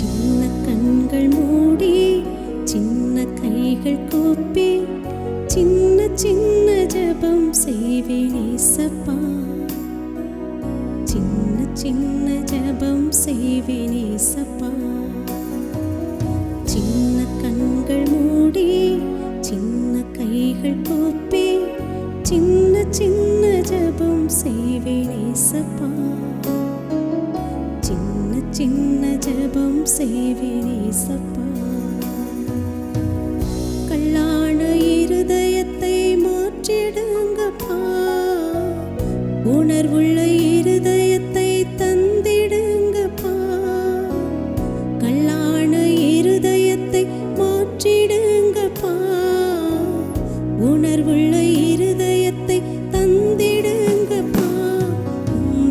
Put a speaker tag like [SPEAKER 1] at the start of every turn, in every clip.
[SPEAKER 1] சின்ன கண்கள் மூடி சின்ன கைகள் கூப்பி சின்ன சின்ன ஜெபம் செய்வேன் ஏசப்பா. சின்ன சின்ன ஜெபம் செய்வேன் ஏசப்பா. சின்ன கண்கள் மூடி சின்ன கைகள் கூப்பி சின்ன சின்ன ஜெபம் செய்வேன் ஏசப்பா. சின்ன சின்ன ஜெபம் செய்வேன் ஏசப்பா. கல்லான இருதயத்தை மாற்றிடுங்கப்பா. உணர்வுள்ள இருதயத்தை தந்திடுங்கப்பா. கல்லான இருதயத்தை மாற்றிடுங்கப்பா. உணர்வுள்ள இருதயத்தை தந்திடுங்கப்பா.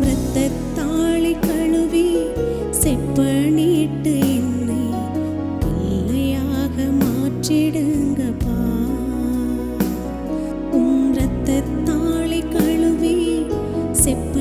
[SPEAKER 1] இரத்தத்தாளி கழுவி செப்பனிட்டு என்னை பிள்ளையாக மாற்றிடுங்கப்பா. இரத்தத்தாளி கழுவி செப்ப